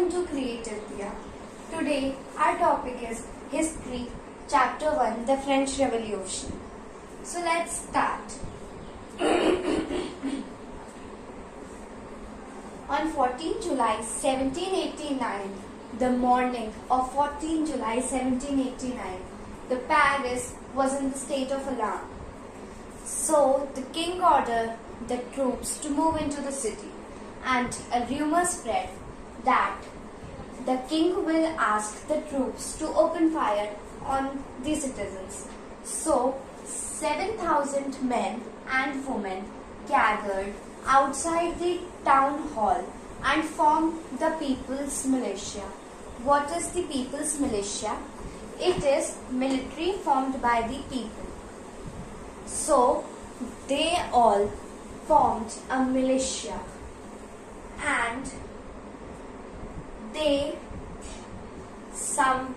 Welcome to Creative Diya. Today our topic is History, Chapter 1, The French Revolution. So let's start. On 14 July 1789, the morning of 14 July 1789, the Paris was in the state of alarm. So the king ordered the troops to move into the city, and a rumor spread that the king will ask the troops to open fire on the citizens. So 7,000 men and women gathered outside the town hall and formed the People's Militia. What is the People's Militia? It is military formed by the people. So they all formed a militia, and they several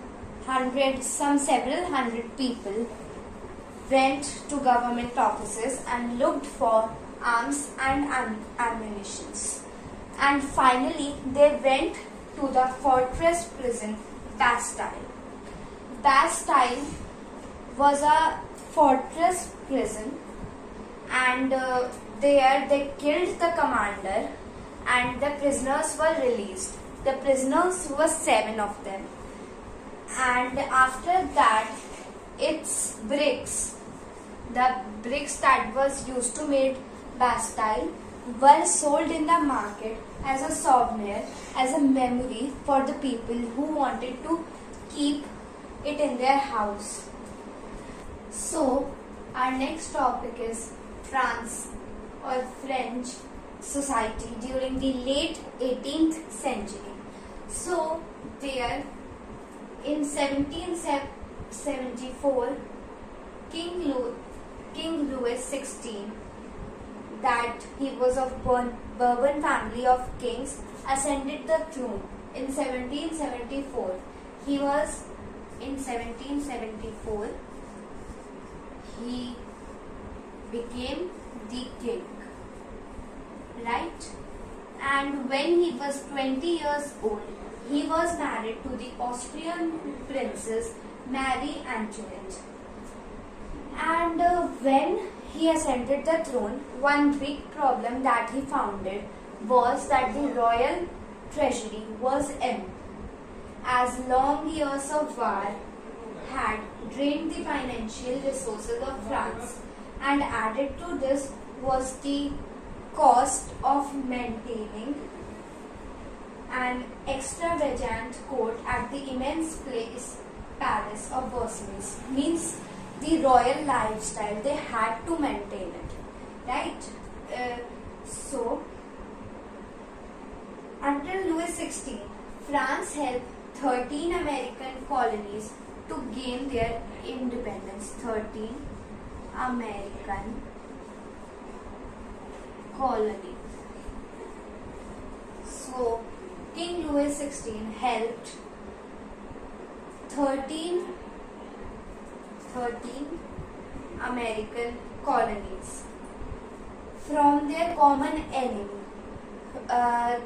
hundred people went to government offices and looked for arms and ammunitions. And finally they went to the fortress prison Bastille. Bastille was a fortress prison, and there they killed the commander and the prisoners were released. The prisoners were 7 of them. And after that, its bricks, the bricks that was used to make Bastille, were sold in the market as a souvenir, as a memory for the people who wanted to keep it in their house. So our next topic is France or French society during the late 18th century. So there in 1774, King Louis XVI, that he was of Bourbon family of kings, ascended the throne in 1774. He became the king, right? And when he was 20 years old, he was married to the Austrian princess Marie Antoinette. And when he ascended the throne, one big problem that he found was that the royal treasury was empty, as long years of war had drained the financial resources of France, and added to this was the cost of maintaining an extravagant court at the immense palace of Versailles. Means the royal lifestyle, they had to maintain it, right? So until Louis XVI, France helped 13 American colonies to gain their independence. 13 American colonies. So King Louis XVI helped 13 American colonies from their common enemy. At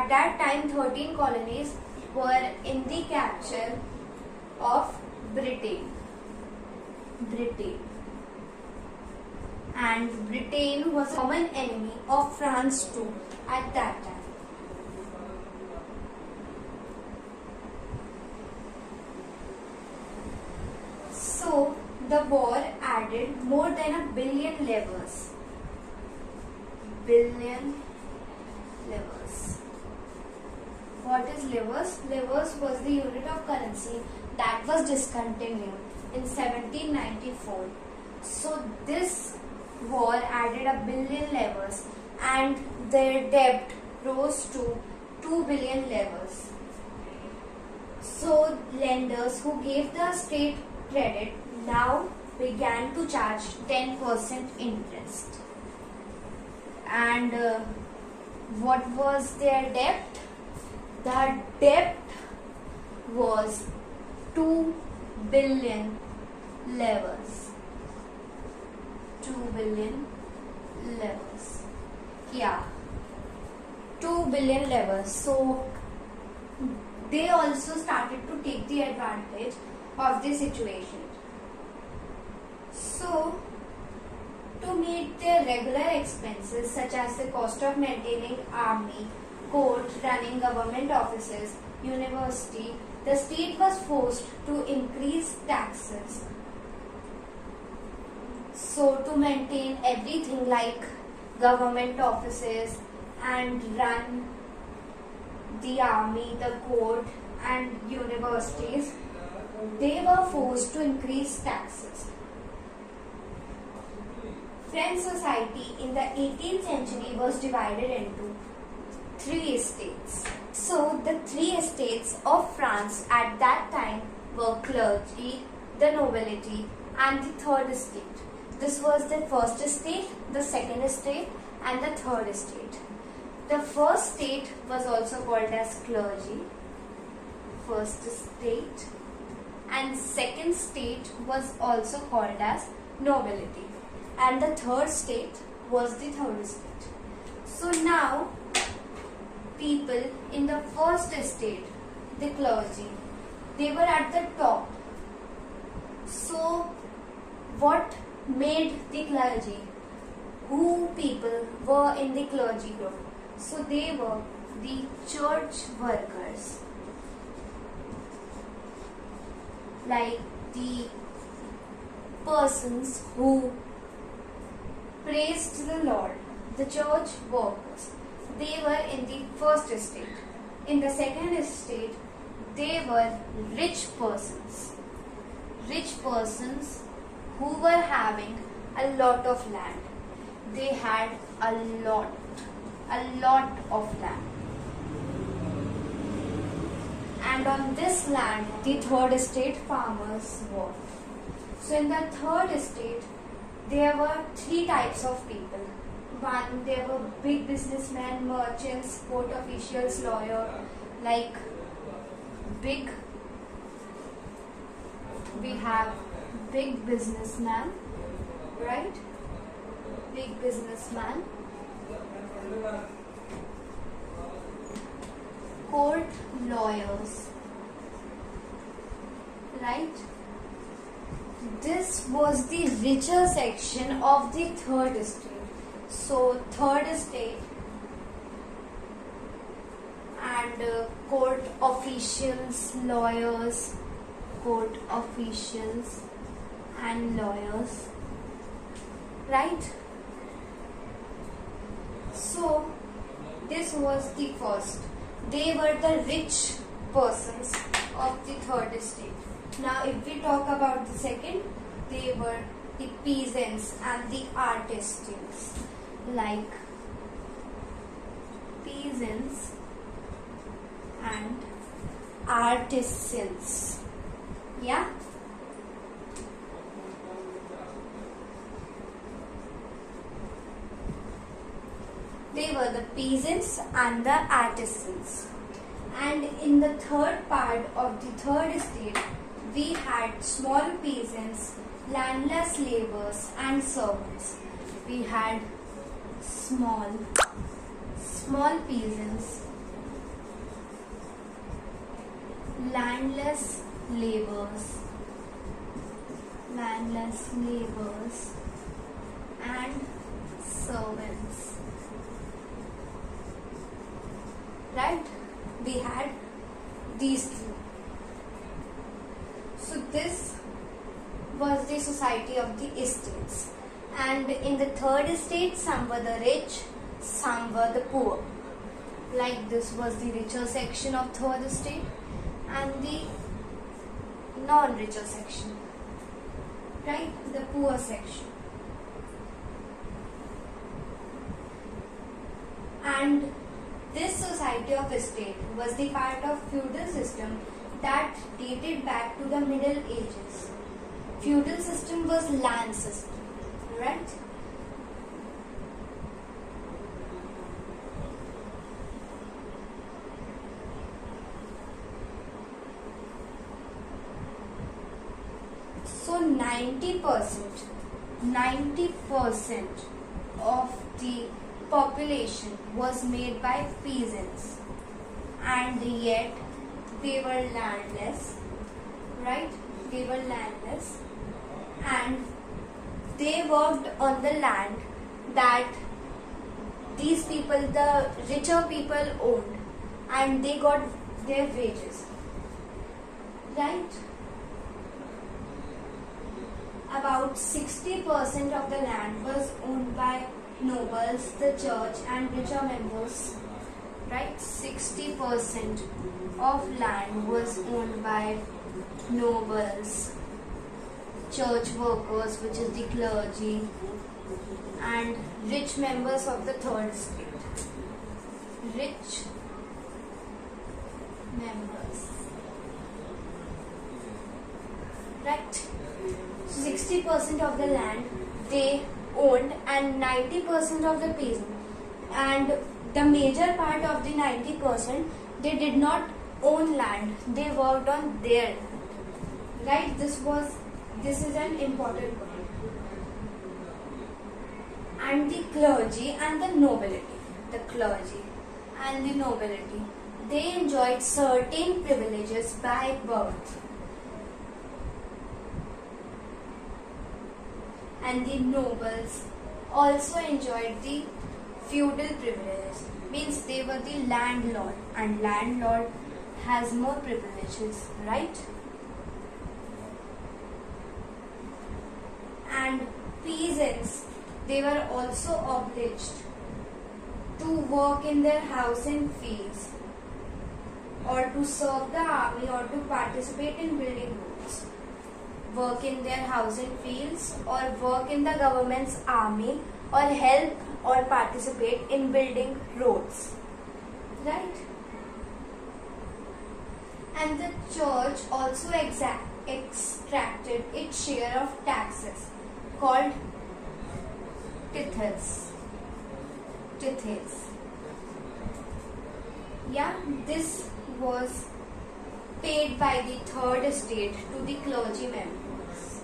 that time 13 colonies were in the capture of Britain. And Britain was a common enemy of France too at that time. So the war added more than 1 billion livres. What is livres? Livres was the unit of currency that was discontinued in 1794. So this war added 1 billion livres, and their debt rose to 2 billion livres. So lenders who gave the state credit now began to charge 10% interest. And what was their debt? The debt was 2 billion livres. 2 billion livres. Yeah. 2 billion levels. So they also started to take the advantage of the situation. So to meet their regular expenses such as the cost of maintaining army, court, running government offices, university, the state was forced to increase taxes. So to maintain everything like government offices and run the army, the court and universities, they were forced to increase taxes. French society in the 18th century was divided into 3 estates. So the 3 estates of France at that time were clergy, the nobility and the third estate. This was the first estate, the second estate and the third estate. The first state was also called as clergy, first estate, and second state was also called as nobility, and the third state was the third estate. So now people in the first estate, the clergy, they were at the top. So what made the clergy? Who people were in the clergy group? So they were the church workers, like the persons who praised the Lord, the church workers. They were in the first estate. In the second estate, they were rich persons who were having a lot of land. They had a lot of land. And on this land, the third estate farmers were. So in the third estate, there were 3 types of people. One, there were big businessmen, merchants, court officials, lawyer, like we have big businessman, right? Big businessman, court lawyers, right? This was the richer section of the third estate. So third estate and court officials, lawyers, court officials and lawyers, right? So this was the first. They were the rich persons of the third estate. Now if we talk about the second, they were the peasants and the artisans, like peasants and artisans. Yeah. They were the peasants and the artisans. And in the third part of the third estate, we had small peasants, landless laborers and servants. We had small peasants, landless laborers and servants, right? We had these 2. So this was the society of the estates. And in the third estate, some were the rich, some were the poor. Like this was the richer section of third estate and the non-richer section, right? The poor section. And this society of estate was the part of feudal system that dated back to the Middle Ages. Feudal system was land system, right? So 90% of the population was made by peasants, and yet they were landless, right? They were landless, and they worked on the land that these people, the richer people, owned, and they got their wages, right? About 60% of the land was owned by nobles, the church, and richer members, right? 60% of land was owned by nobles, church workers, which is the clergy, and rich members of the third estate. Rich members, right? 60% of the land they owned, and 90% of the peasant. And the major part of the 90%, they did not own land, they worked on their land, right? This is an important point. And the clergy and the nobility, they enjoyed certain privileges by birth. And the nobles also enjoyed the feudal privileges, means they were the landlord, and landlord has more privileges, right? And peasants, they were also obliged to work in their house and fields, or to serve the army, or to participate in building roads. Work in their house and fields, or work in the government's army, or help or participate in building roads, right? And the church also extracted its share of taxes, called tithes. Yeah, this was paid by the third estate to the clergy members,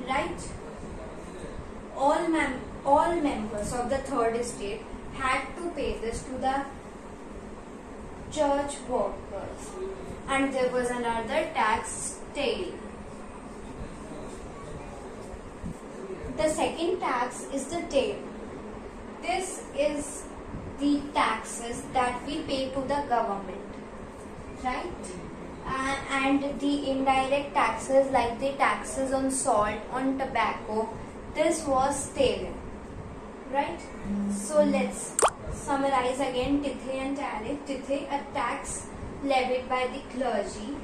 right? All members of the third estate had to pay this to the church workers. And there was another tax, taille. The second tax is the taille. This is the taxes that we pay to the government, right? And the indirect taxes, like the taxes on salt, on tobacco, this was taille, right? So let's summarize again tithe and tariff. Tithe, a tax levied by the clergy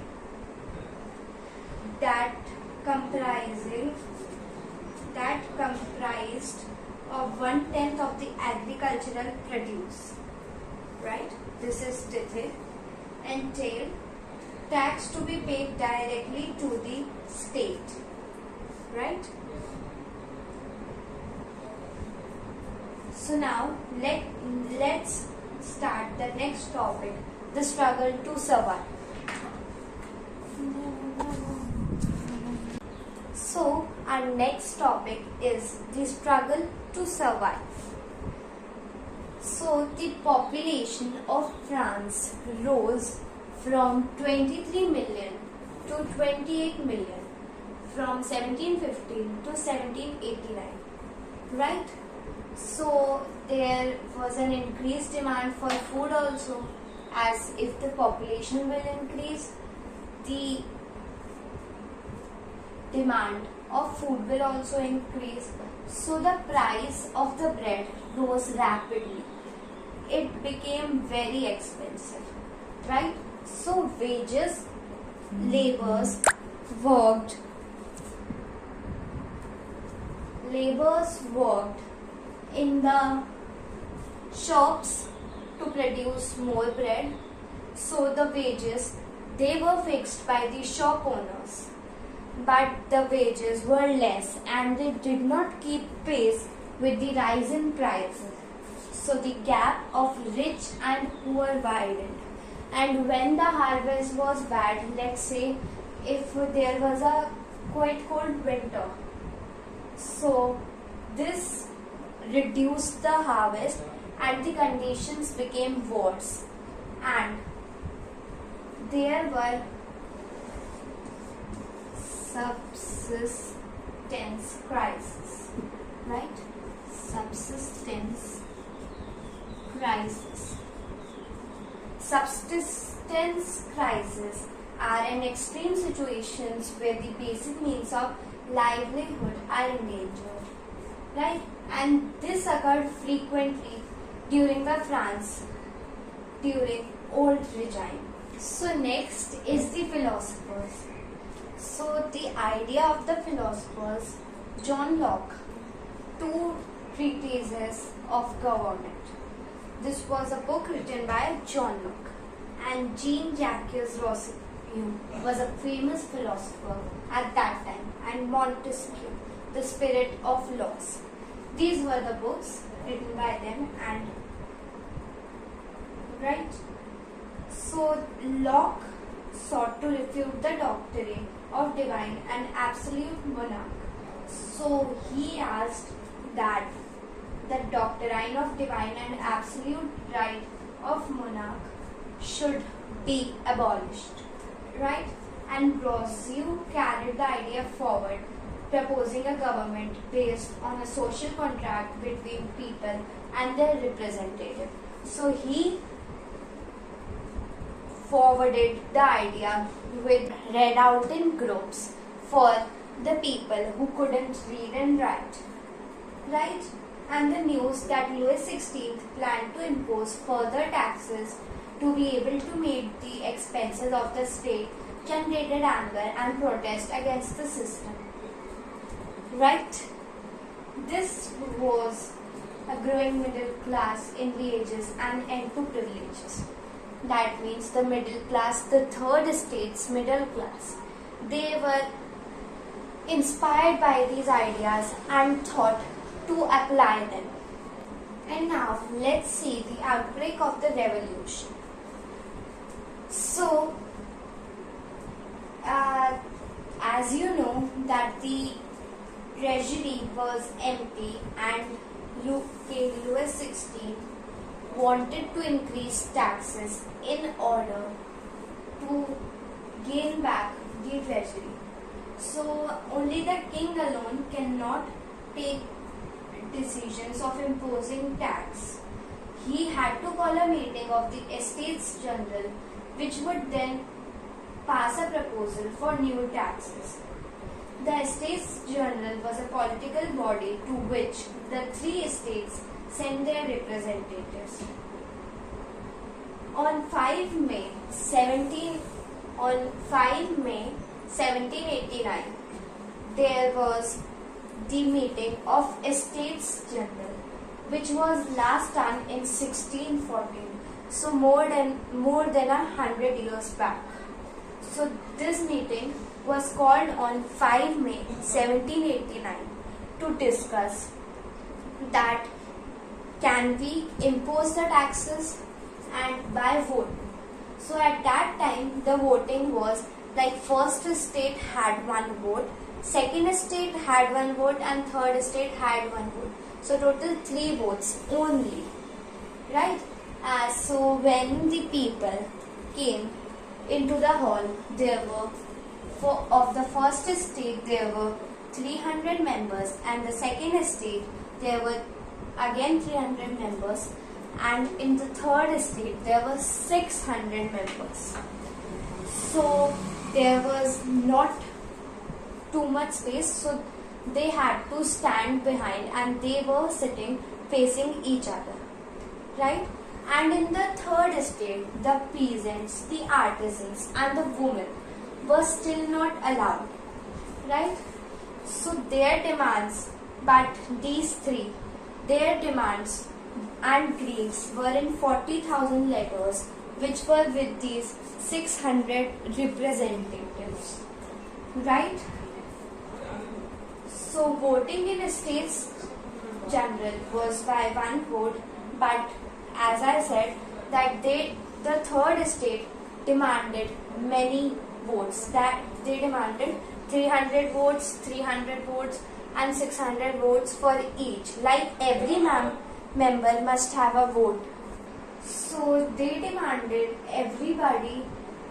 that comprised of 1/10 of the agricultural produce, right? This is tithe. And taille, tax to be paid directly to the state, right? So now let's start the next topic, the struggle to survive. So our next topic is the struggle to survive. So the population of France rose from 23 million to 28 million from 1715 to 1789, right? So there was an increased demand for food also, as if the population will increase, the demand of food will also increase. So the price of the bread rose rapidly. It became very expensive, right? So laborers worked in the shops to produce more bread. So the wages, they were fixed by the shop owners, but the wages were less and they did not keep pace with the rise in prices. So the gap of rich and poor widened. And when the harvest was bad, let's say if there was a quite cold winter, so this reduced the harvest and the conditions became worse, and there were subsistence crisis, right? Subsistence crisis. Subsistence crises are an extreme situations where the basic means of livelihood are endangered, right? And this occurred frequently during the France during old regime. So next is the philosophers. So the idea of the philosophers, John Locke, two treatises of government. This was a book written by John Locke, and Jean-Jacques Rousseau was a famous philosopher at that time, and Montesquieu, The Spirit of Laws. These were the books written by them, and right. So Locke sought to refute the doctrine of divine and absolute monarch. So he asked that the doctrine of divine and absolute right of monarch should be abolished, right? And Rousseau carried the idea forward, proposing a government based on a social contract between people and their representative. So he forwarded the idea with read out in groups for the people who couldn't read and write, right? And the news that Louis XVI planned to impose further taxes to be able to meet the expenses of the state generated anger and protest against the system, right? This was a growing middle class in wages and end to privileges. That means the middle class, the third estate's middle class, they were inspired by these ideas and thought to apply them. And now let's see the outbreak of the revolution. So, as you know that the treasury was empty and King Louis XVI wanted to increase taxes in order to gain back the treasury. So only the king alone cannot take decisions of imposing tax. He had to call a meeting of the Estates General, which would then pass a proposal for new taxes. The Estates General was a political body to which the three estates sent their representatives. On 5 May 1789, there was the meeting of Estates General, which was last done in 1614. So more than 100 years back. So this meeting was called on 5 May 1789 to discuss that can we impose the taxes and by vote. So at that time the voting was like first estate had one vote, second estate had one vote, and third estate had one vote. So total 3 votes only, right? So when the people came into the hall, there were of the first estate there were 300 members, and the second estate there were again 300 members, and in the third estate there were 600 members. So there was not too much space, so they had to stand behind and they were sitting facing each other, right? And in the third estate, the peasants, the artisans and the women were still not allowed, right? So their demands, but these three, their demands and griefs were in 40,000 letters, which were with these 600 representatives, right? So voting in Estates General was by one vote, but as I said that the third estate demanded many votes, that they demanded 300 votes, 300 votes and 600 votes for each. Like every member must have a vote. So they demanded everybody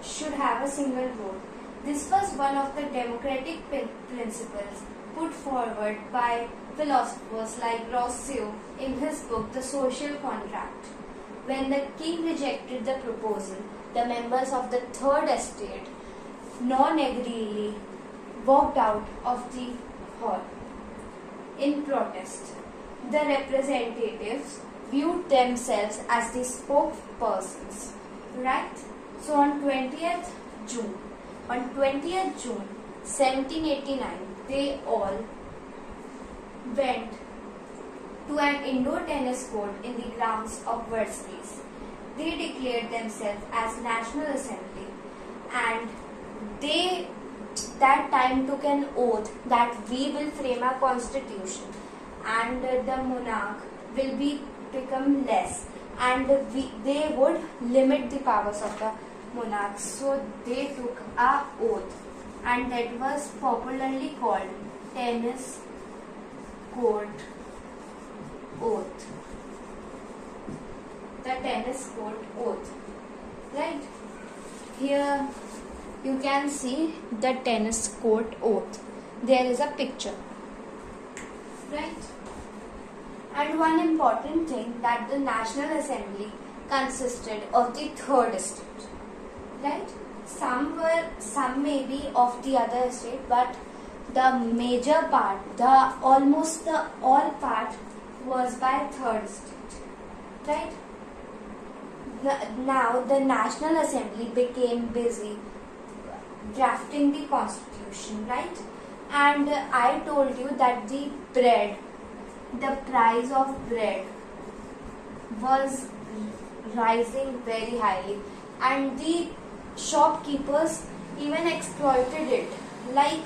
should have a single vote. This was one of the democratic principles put forward by philosophers like Rousseau in his book The Social Contract. When the king rejected the proposal, the members of the Third Estate non-agreeably walked out of the hall in protest. The representatives viewed themselves as the spokespersons, right? So on 20th June 1789, they all went to an indoor tennis court in the grounds of Versailles. They declared themselves as National Assembly, and they that time took an oath that we will frame a constitution and the monarch will become less, and they would limit the powers of the monarch. So they took a oath, and that was popularly called tennis court oath. The tennis court oath, right? Here you can see the tennis court oath. There is a picture, right? And one important thing, that the National Assembly consisted of the Third Estate, right? Some may be of the other estate, but the major part, almost all part was by Third Estate, right? Now the National Assembly became busy drafting the constitution, right? And I told you that the price of bread was rising very highly, and the shopkeepers even exploited it. Like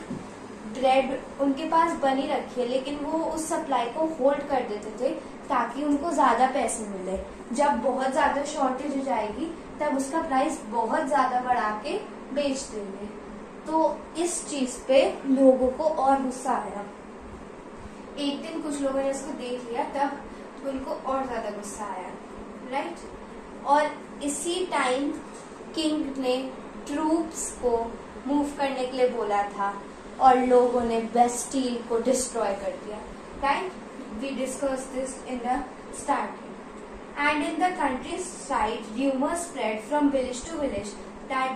bread उनके पास बनी रखी है, लेकिन वो उस supply को hold कर देते थे ताकि उनको ज्यादा पैसे मिले. जब बहुत ज्यादा शॉर्टेज हो जाएगी तब उसका प्राइस बहुत ज्यादा बढ़ा के बेच देंगे. तो इस चीज पे लोगों को और गुस्सा आया. एक दिन कुछ लोगों ने इसको देख लिया, तब उनको और ज्यादा गुस्सा आया, राइट? और इसी टाइम किंग ने ट्रूप्स को मूव करने के लिए बोला था, और लोगों ने बेस्टील को डिस्ट्रॉय कर दिया, right? We discuss this in the starting. And in the countryside, rumors spread from village to village that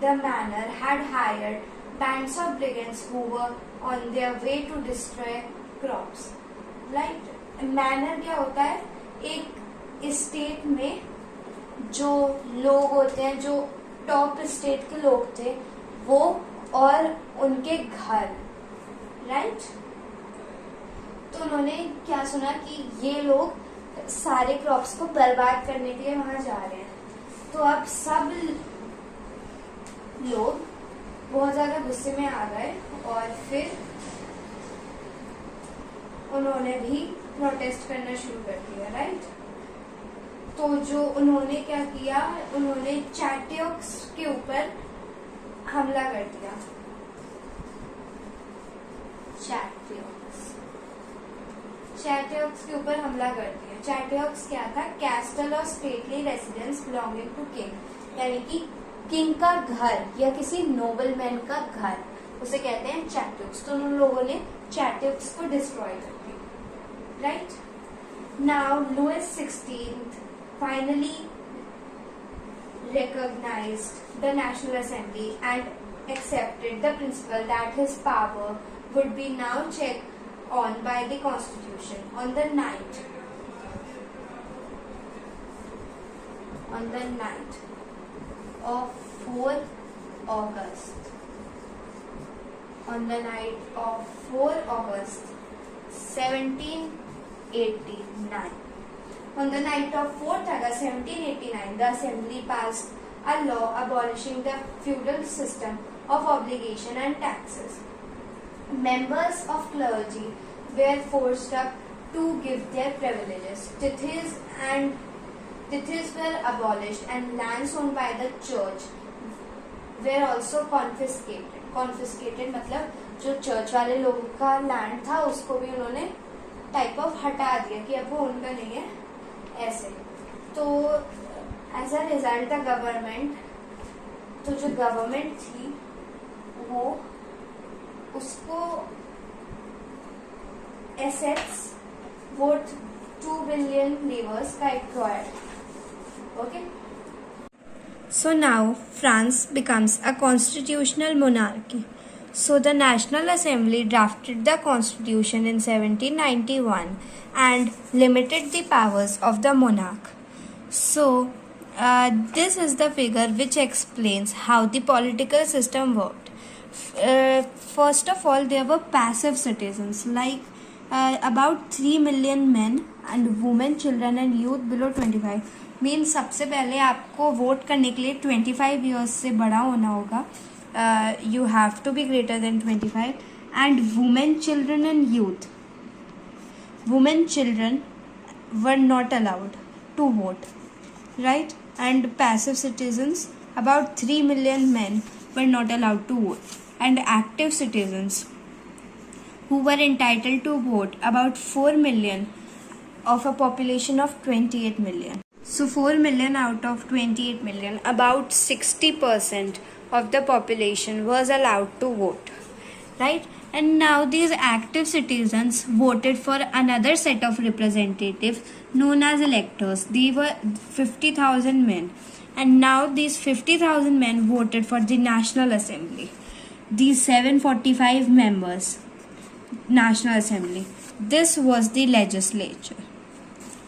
the manor had hired bands of brigands who were on their way to destroy crops. Right? Manor क्या होता है? एक state में जो लोग होते हैं, जो टॉप स्टेट के लोग थे, वो और उनके घर, राइट? तो उन्होंने क्या सुना कि ये लोग सारे क्रॉप्स को बर्बाद करने के लिए वहां जा रहे हैं. तो अब सब लोग बहुत ज्यादा गुस्से में आ गए, और फिर उन्होंने भी प्रोटेस्ट करना शुरू कर दिया, राइट? तो जो उन्होंने क्या किया, उन्होंने चैटियोक्स के ऊपर हमला कर दिया. चैटियोक्स के ऊपर हमला कर दिया. चैटियोक्स क्या था? कैस्टल और stately residence belonging to king, यानी कि किंग का घर या किसी नोबलमैन का घर, उसे कहते हैं चैटियोक्स. तो उन लोगों ने चैटियोक्स को डिस्ट्रॉय कर दिया, right? Now Louis 16th finally recognized the National Assembly and accepted the principle that his power would be now checked on by the Constitution. On the night of 4 August, on the night of 4 August 1789, on the night of 4th August 1789, the Assembly passed a law abolishing the feudal system of obligation and taxes. Members of clergy were forced up to give their privileges. Tithes were abolished, and lands owned by the church were also confiscated. मतलब जो church वाले लोगों का land था उसको भी उन्होंने type of हटा दिया कि अब वो उनका नहीं है, ऐसे। तो as a result the government, तो जो गवर्नमेंट थी वो उसको एसेट्स worth 2 billion livres का acquired. Okay. So now France becomes a constitutional monarchy. So the National Assembly drafted the constitution in 1791 and limited the powers of the monarch. So this is the figure which explains how the political system worked. First of all, there were passive citizens like about 3 million men and women, children and youth below 25. Means सबसे पहले आपको vote करने के लिए 25 years से बड़ा होना होगा. You have to be greater than 25. And women, children and youth. Women, children were not allowed to vote, right? And passive citizens, about 3 million men were not allowed to vote. And active citizens who were entitled to vote, about 4 million of a population of 28 million. So 4 million out of 28 million, about 60% of the population was allowed to vote, right? And now these active citizens voted for another set of representatives known as electors. They were 50,000 men. And now these 50,000 men voted for the National Assembly. These 745 members, National Assembly. This was the legislature,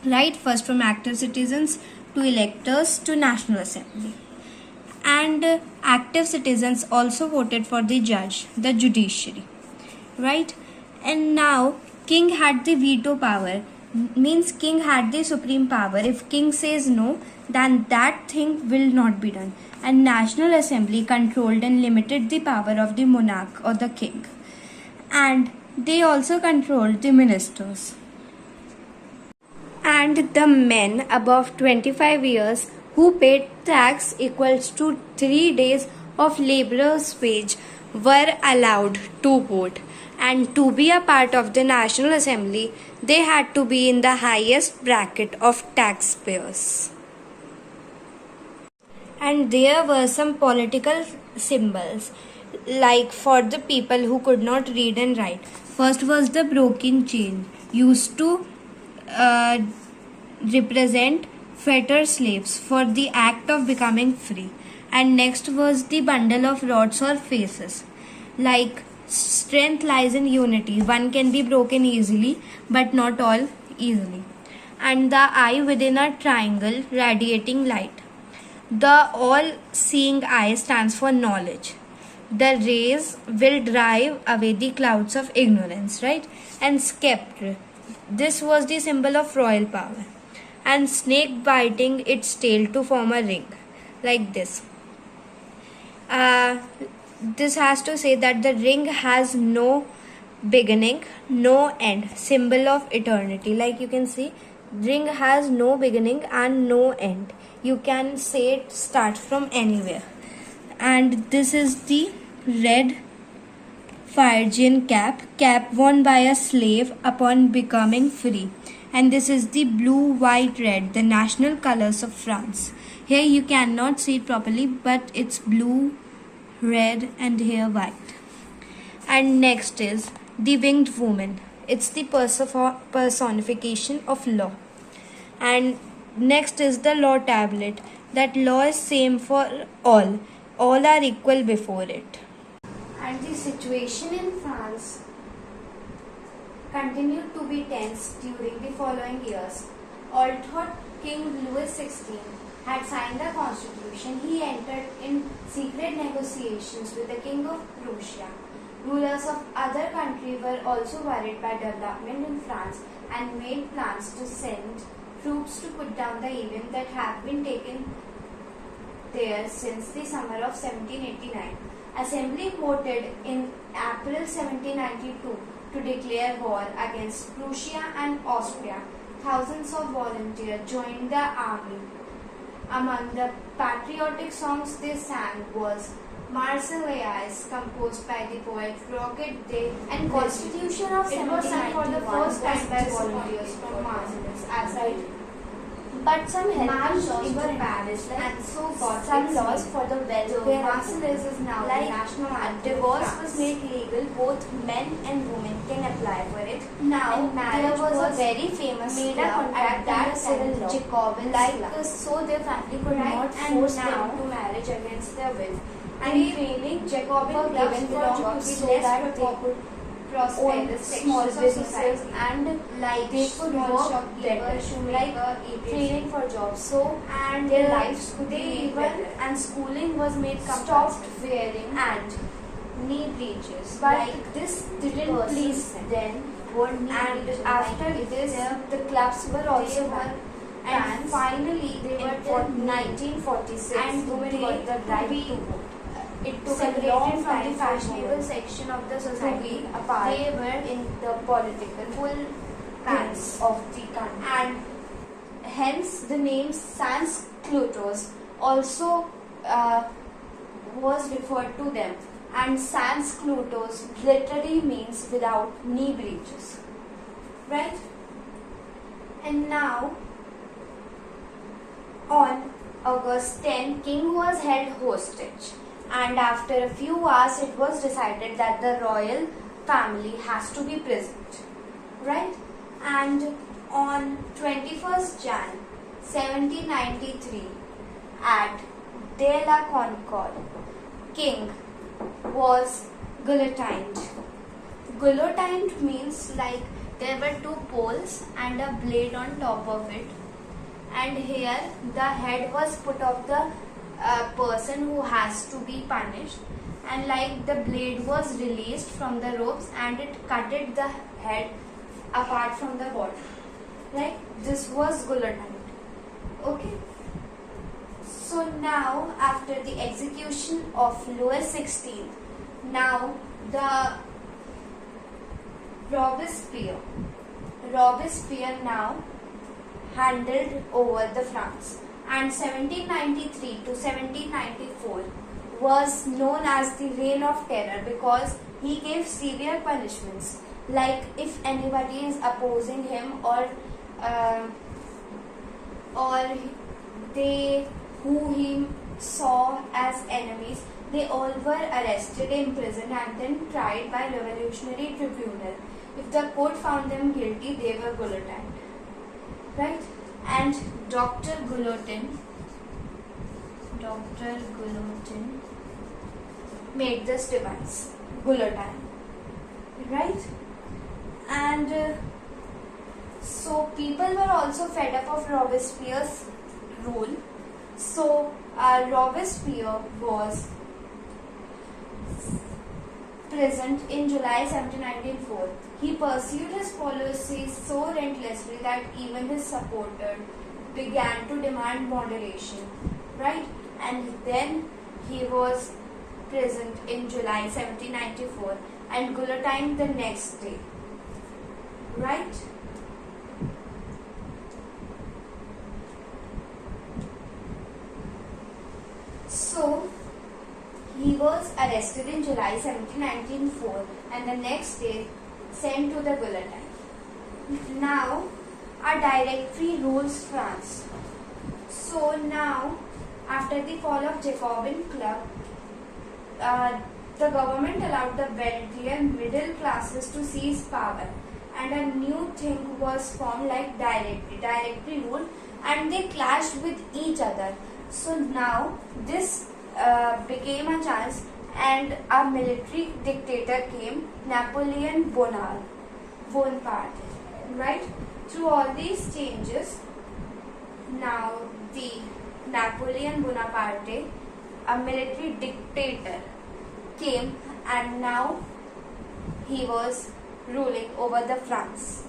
right? First from active citizens to electors to National Assembly. And active citizens also voted for the judge, the judiciary, right? And now king had the veto power, means king had the supreme power. If king says no, then that thing will not be done. And National Assembly controlled and limited the power of the monarch or the king. And they also controlled the ministers. And the men above 25 years who paid tax equals to 3 days of laborer's wage were allowed to vote. And to be a part of the National Assembly, they had to be in the highest bracket of taxpayers. And there were some political symbols, like for the people who could not read and write. First was the broken chain, used to represent fettered slaves for the act of becoming free. And next was the bundle of rods or faces, like strength lies in unity. One can be broken easily, but not all easily. And the eye within a triangle radiating light. The all-seeing eye stands for knowledge. The rays will drive away the clouds of ignorance, right? And sceptre, this was the symbol of royal power. And snake biting its tail to form a ring, like this. This has to say that the ring has no beginning, no end, symbol of eternity. Like you can see, ring has no beginning and no end. You can say it starts from anywhere. And this is the red Phrygian cap worn by a slave upon becoming free. And this is the blue, white, red, the national colors of France. Here you cannot see it properly, but it's blue, red, and here white. And next is the winged woman. It's the personification of law. And next is the law tablet. That law is same for all. All are equal before it. And the situation in France continued to be tense during the following years. Although King Louis XVI had signed the constitution, he entered in secret negotiations with the King of Prussia. Rulers of other countries were also worried by development in France and made plans to send troops to put down the event that had been taken there since the summer of 1789. Assembly voted in April 1792 to declare war against Prussia and Austria. Thousands of volunteers joined the army. Among the patriotic songs they sang was Marseillaise, composed by the poet Rocket de and Constitution of It was sung for the 1791 first time by was volunteers from Marseilles as right. But some marched laws into were Paris and so got some its laws name. for the The welfare of Marseillaise is now like the national anthem of divorce France. was made legal. Both men and women can apply for it. Now And marriage there was was a very famous made a club contract at that under civil time, law. Jacobin Like club. so, their family could Right, not and force now- them to marriage against their will. And And training Jacobin were clubs given for belonged jobs to so so that that they they could prosper own the small sections of businesses society. and Like they could small work shopkeeper, better, shoemaker, like etc. training for jobs. So And their lives could they be made even better. And schooling was made stopped compulsory. wearing And knee breeches. but Like this didn't persons please them. wore knee And breeches. after Like this, if the clubs were also they were banned. banned, And finally, they in were till 1946, and women they got the could right be to vote. It took a separated long from time the for fashionable women section of the to society. be apart They were in the political full things pants. of the country. And Hence, the name Sans Clotos also was referred to them. And Sans Clotos literally means without knee breeches. Right? And now, on August 10, King was held hostage. And after a few hours, it was decided that the royal family has to be present. Right? And on 21st Jan 1793, at De La Concorde, King was guillotined. Guillotined means like there were two poles and a blade on top of it, and here the head was put of the person who has to be punished, and like the blade was released from the ropes and it cutted the head apart from the body. Right? This was guillotine. Okay. So now, after the execution of Louis XVI, now the Robespierre now handled over the France, and 1793 to 1794 was known as the Reign of Terror because he gave severe punishments. Like if anybody is opposing him or they who he saw as enemies, they all were arrested, imprisoned, and then tried by revolutionary tribunal. If the court found them guilty, they were guillotined. Right? And Dr. Guillotin made this device, guillotine. Right? And so people were also fed up of Robespierre's rule. So Robespierre was present in July 1794. He pursued his policies so relentlessly that even his supporters began to demand moderation. Right? And then he was present in July 1794 and guillotined the next day. Right? So, he was arrested in July 1794 and the next day sent to the guillotine. Now, a directory rules France. So now, after the fall of Jacobin Club, the government allowed the wealthy and middle classes to seize power, and a new thing was formed like directory rule, and they clashed with each other. So now this became a chance, and a military dictator came, Napoleon Bonaparte. Right? Through all these changes, now the Napoleon Bonaparte, a military dictator, came, and now he was ruling over the France.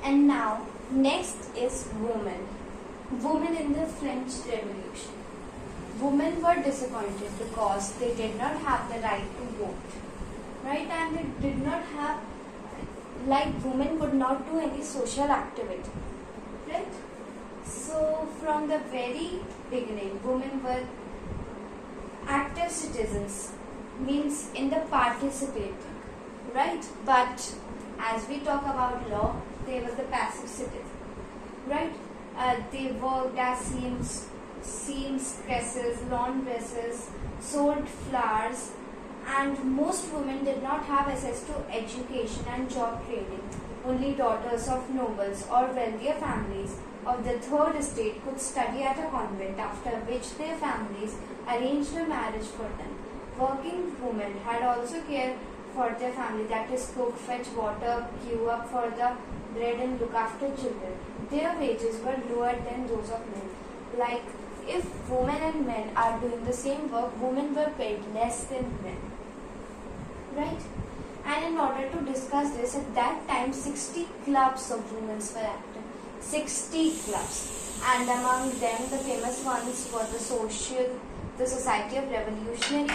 And now next is women. Women in the French Revolution. Women were disappointed because they did not have the right to vote. Right? And they did not have, like, women could not do any social activity. Right? So from the very beginning, women were active active citizens, means in the participating, right? But as we talk about law, they were the passive citizen, right? They worked as seamstresses, laundresses, sold flowers, and most women did not have access to education and job training. Only daughters of nobles or wealthier families of the third estate could study at a convent, after which their families arranged a marriage for them. Working women had also care for their family, that is, cook, fetch water, queue up for the bread, and look after children. Their wages were lower than those of men. Like, if women and men are doing the same work, women were paid less than men. Right? And in order to discuss this, at that time 60 clubs of women were active. 60 clubs. And among them, the famous ones were the Society of Revolutionary.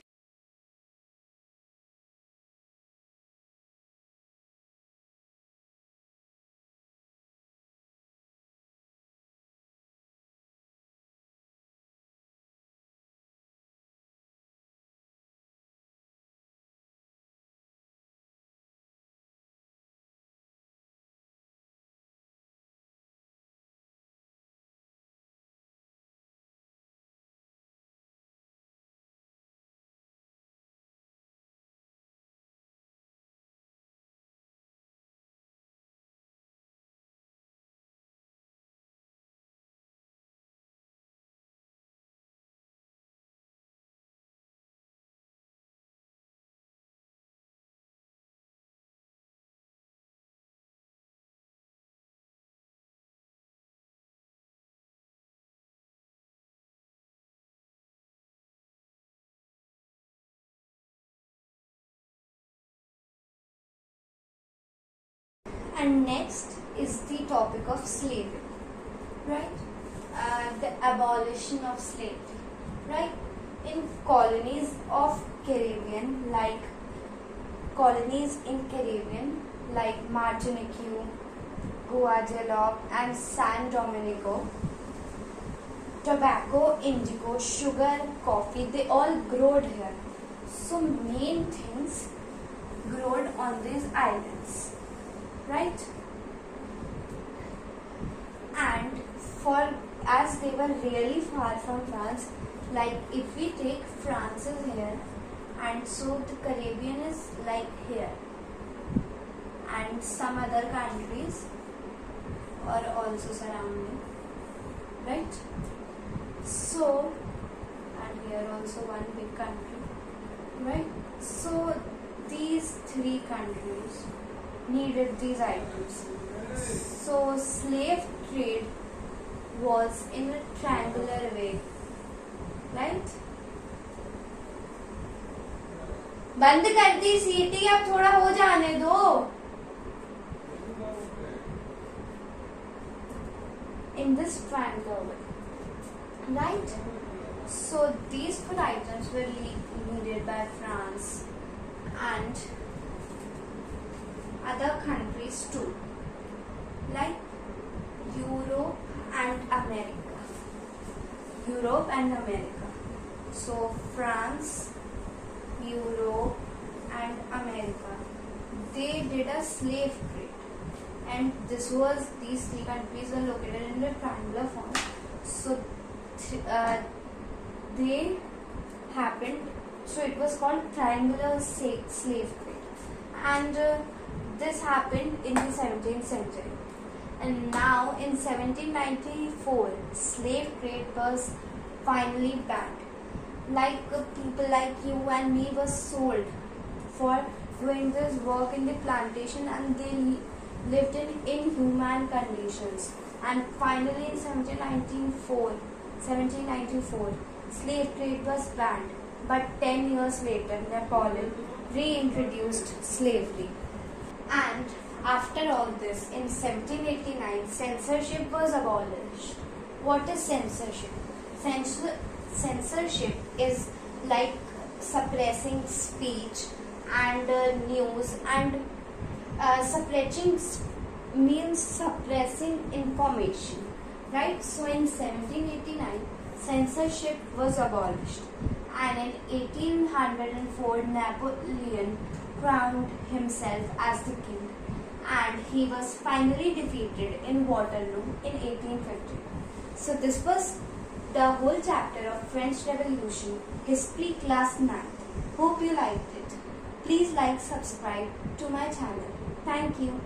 And next is the topic of slavery, right? The abolition of slavery, right? In colonies in Caribbean like Martinique, Guadeloupe, and San Dominico, tobacco, indigo, sugar, coffee, they all growed here. So main things growed on these islands, right? And for as they were really far from France, like if we take France is here, and so the Caribbean is like here, and some other countries are also surrounding, right? So, and here also one big country, right? So these three countries needed these items. So slave trade was in a triangular way, right? बंद कर दी सीटी, अब थोड़ा हो जाने दो. In this triangular way, right? So these food items were needed by France and other countries too, like Europe and America. So France, Europe and America, they did a slave trade, and these three countries were located in the triangular form. So they happened, so it was called triangular slave trade, and this happened in the 17th century. And now in 1794, slave trade was finally banned. Like people like you and me were sold for doing this work in the plantation, and they lived in inhuman conditions. And finally in 1794, slave trade was banned. But 10 years later, Napoleon reintroduced slavery. And after all this, in 1789, censorship was abolished. What is censorship? Censorship is like suppressing speech and news, and suppressing means suppressing information, right? So in 1789, censorship was abolished, and in 1804 Napoleon crowned himself as the king, and he was finally defeated in Waterloo in 1850. So this was the whole chapter of French Revolution, History Class 9th. Hope you liked it. Please like, subscribe to my channel. Thank you.